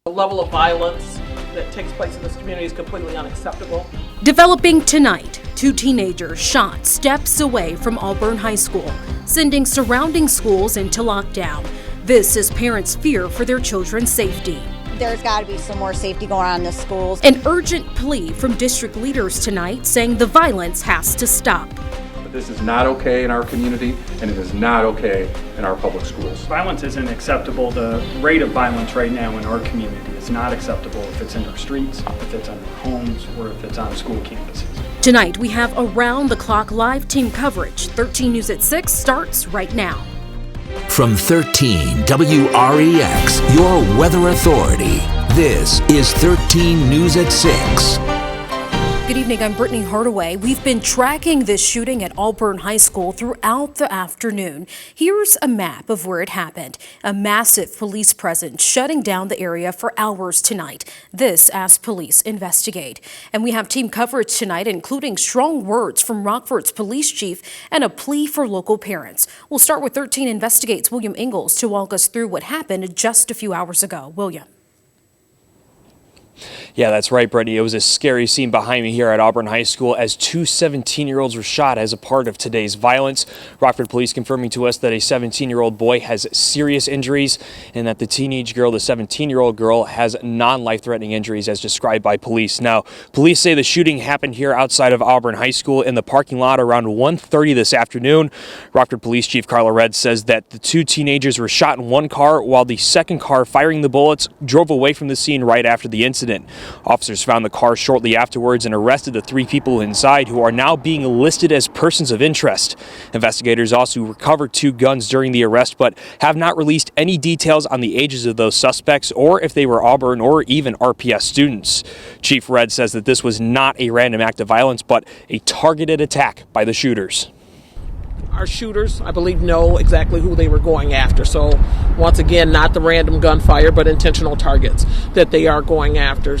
The level of violence that takes place in this community is completely unacceptable. Developing tonight, 2 teenagers shot steps away from Auburn High School, sending surrounding schools into lockdown. This is parents' fear for their children's safety. There's got to be some more safety going on in the schools. An urgent plea from district leaders tonight saying the violence has to stop. This is not okay in our community, and it is not okay in our public schools. Violence isn't acceptable. The rate of violence right now in our community is not acceptable if it's in our streets, if it's in our homes, or if it's on school campuses. Tonight, we have around-the-clock live team coverage. 13 News at 6 starts right now. From 13 WREX, your weather authority. This is 13 News at 6. Good evening, I'm Brittany Hardaway. We've been tracking this shooting at Auburn High School throughout the afternoon. Here's a map of where it happened. A massive police presence shutting down the area for hours tonight. This as police investigate. And we have team coverage tonight, including strong words from Rockford's police chief and a plea for local parents. We'll start with 13 Investigates' William Ingalls to walk us through what happened just a few hours ago. William. Yeah, that's right, Brittany. It was a scary scene behind me here at Auburn High School as 2 17-year-olds were shot as a part of today's violence. Rockford police confirming to us that a 17-year-old boy has serious injuries and that the teenage girl, the 17-year-old girl, has non-life-threatening injuries as described by police. Now, police say the shooting happened here outside of Auburn High School in the parking lot around 1:30 this afternoon. Rockford Police Chief Carla Red says that the 2 teenagers were shot in one car while the second car firing the bullets drove away from the scene right after the incident. Officers found the car shortly afterwards and arrested the 3 people inside, who are now being listed as persons of interest. Investigators also recovered 2 guns during the arrest, but have not released any details on the ages of those suspects or if they were Auburn or even RPS students. Chief Red says that this was not a random act of violence, but a targeted attack by the shooters. Our shooters, I believe, know exactly who they were going after. So once again, not the random gunfire, but intentional targets that they are going after.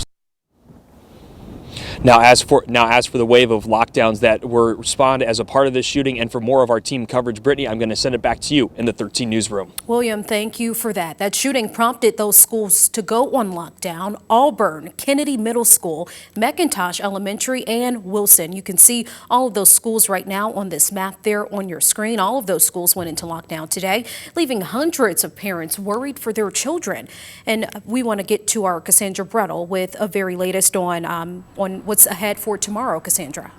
Now, as for the wave of lockdowns that were responded as a part of this shooting, and for more of our team coverage, Brittany, I'm going to send it back to you in the 13 newsroom. William, thank you for that. That shooting prompted those schools to go on lockdown: Auburn, Kennedy Middle School, McIntosh Elementary, and Wilson. You can see all of those schools right now on this map there on your screen. All of those schools went into lockdown today, leaving hundreds of parents worried for their children. And we want to get to our Cassandra Brettel with a very latest on what's ahead for tomorrow. Cassandra.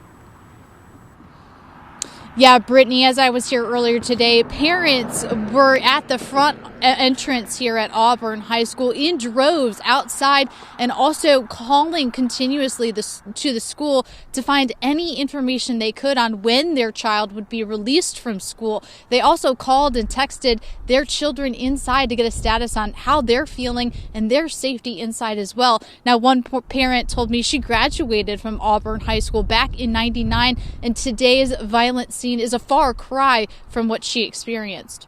Yeah, Brittany, as I was here earlier today, parents were at the front entrance here at Auburn High School in droves outside, and also calling continuously to the school to find any information they could on when their child would be released from school. They also called and texted their children inside to get a status on how they're feeling and their safety inside as well. Now, one parent told me she graduated from Auburn High School back in '99, and today's violent scene is a far cry from what she experienced.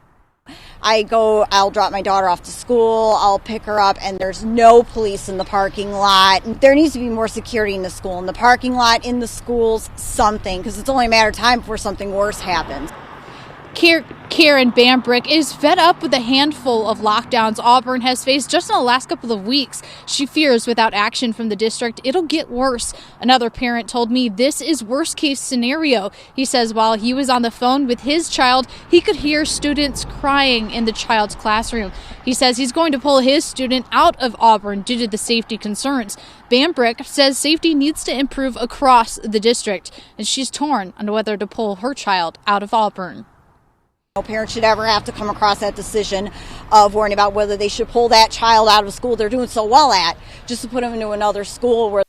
I'll drop my daughter off to school, I'll pick her up, and there's no police in the parking lot. There needs to be more security in the school, in the parking lot, in the schools, something, because it's only a matter of time before something worse happens. Karen Bambrick is fed up with the handful of lockdowns Auburn has faced just in the last couple of weeks. She fears without action from the district, it'll get worse. Another parent told me this is worst case scenario. He says while he was on the phone with his child, he could hear students crying in the child's classroom. He says he's going to pull his student out of Auburn due to the safety concerns. Bambrick says safety needs to improve across the district, and she's torn on whether to pull her child out of Auburn. No parent should ever have to come across that decision of worrying about whether they should pull that child out of school they're doing so well at, just to put them into another school where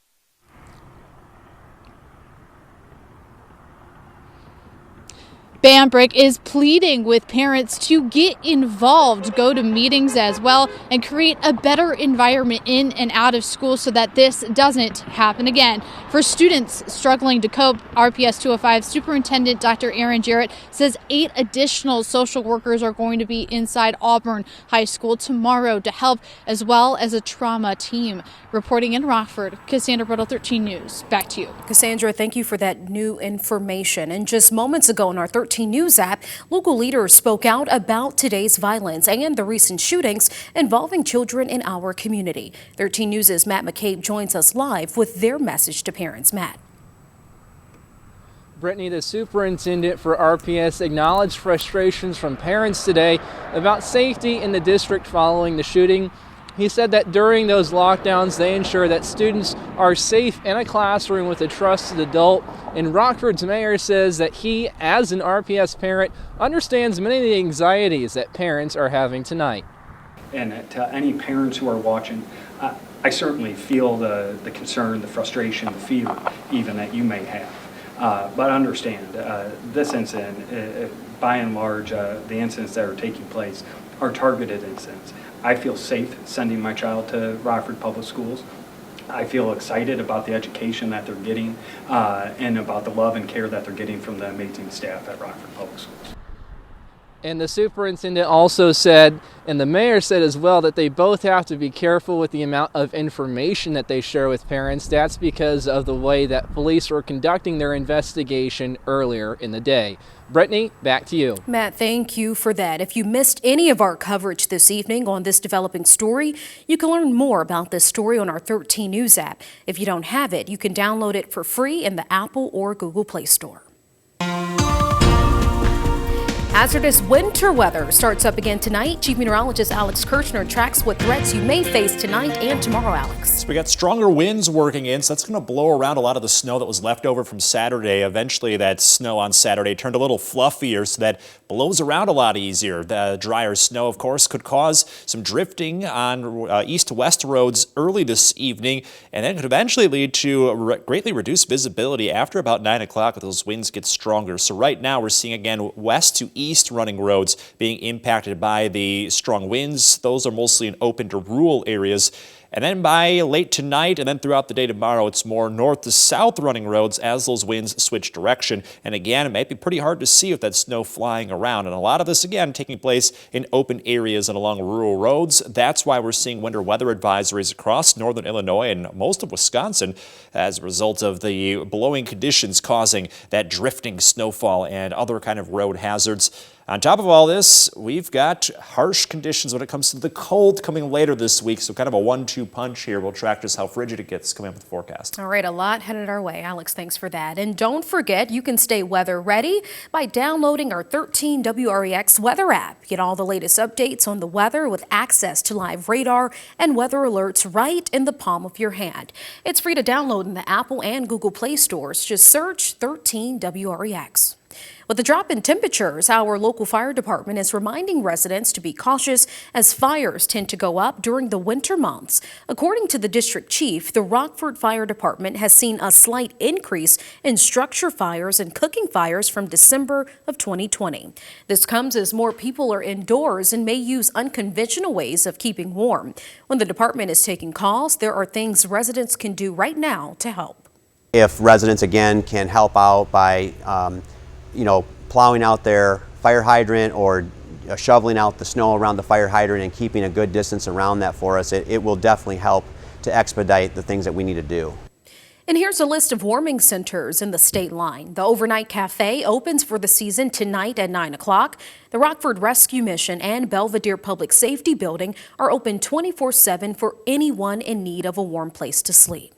Bambrick is pleading with parents to get involved, go to meetings as well, and create a better environment in and out of school so that this doesn't happen again. For students struggling to cope, RPS 205 Superintendent Dr. Aaron Jarrett says 8 additional social workers are going to be inside Auburn High School tomorrow to help, as well as a trauma team. Reporting in Rockford, Cassandra Brittle, 13 News. Back to you. Cassandra, thank you for that new information. And just moments ago in our 13 News app, local leaders spoke out about today's violence and the recent shootings involving children in our community. 13 News' Matt McCabe joins us live with their message to parents. Matt. Brittany, the superintendent for RPS, acknowledged frustrations from parents today about safety in the district following the shooting. He said that during those lockdowns, they ensure that students are safe in a classroom with a trusted adult. And Rockford's mayor says that he, as an RPS parent, understands many of the anxieties that parents are having tonight. And to any parents who are watching, I certainly feel the concern, the frustration, the fear even that you may have. But understand, this incident, by and large, the incidents that are taking place are targeted incidents. I feel safe sending my child to Rockford Public Schools. I feel excited about the education that they're getting and about the love and care that they're getting from the amazing staff at Rockford Public Schools. And the superintendent also said, and the mayor said as well, that they both have to be careful with the amount of information that they share with parents. That's because of the way that police were conducting their investigation earlier in the day. Brittany, back to you. Matt, thank you for that. If you missed any of our coverage this evening on this developing story, you can learn more about this story on our 13 News app. If you don't have it, you can download it for free in the Apple or Google Play Store. Hazardous winter weather starts up again tonight. Chief Meteorologist Alex Kirchner tracks what threats you may face tonight and tomorrow, Alex. So we got stronger winds working in, so that's going to blow around a lot of the snow that was left over from Saturday. Eventually, that snow on Saturday turned a little fluffier, so that blows around a lot easier. The drier snow, of course, could cause some drifting on east-west roads early this evening, and then could eventually lead to greatly reduced visibility after about 9 o'clock as those winds get stronger. So right now, we're seeing again west to east running roads being impacted by the strong winds. Those are mostly in open to rural areas. And then by late tonight and then throughout the day tomorrow, it's more north to south running roads as those winds switch direction. And again, it might be pretty hard to see with that snow flying around. And a lot of this, again, taking place in open areas and along rural roads. That's why we're seeing winter weather advisories across northern Illinois and most of Wisconsin as a result of the blowing conditions causing that drifting snowfall and other kind of road hazards. On top of all this, we've got harsh conditions when it comes to the cold coming later this week. So kind of a 1-2 punch here. We'll track just how frigid it gets coming up with the forecast. All right, a lot headed our way. Alex, thanks for that. And don't forget, you can stay weather ready by downloading our 13 WREX weather app. Get all the latest updates on the weather with access to live radar and weather alerts right in the palm of your hand. It's free to download in the Apple and Google Play stores. Just search 13 WREX. With the drop in temperatures, our local fire department is reminding residents to be cautious as fires tend to go up during the winter months. According to the district chief, the Rockford Fire Department has seen a slight increase in structure fires and cooking fires from December of 2020. This comes as more people are indoors and may use unconventional ways of keeping warm. When the department is taking calls, there are things residents can do right now to help. If residents, again, can help out by plowing out their fire hydrant or shoveling out the snow around the fire hydrant and keeping a good distance around that for us, it will definitely help to expedite the things that we need to do. And here's a list of warming centers in the state line. The Overnight Cafe opens for the season tonight at 9 o'clock. The Rockford Rescue Mission and Belvedere Public Safety Building are open 24/7 for anyone in need of a warm place to sleep.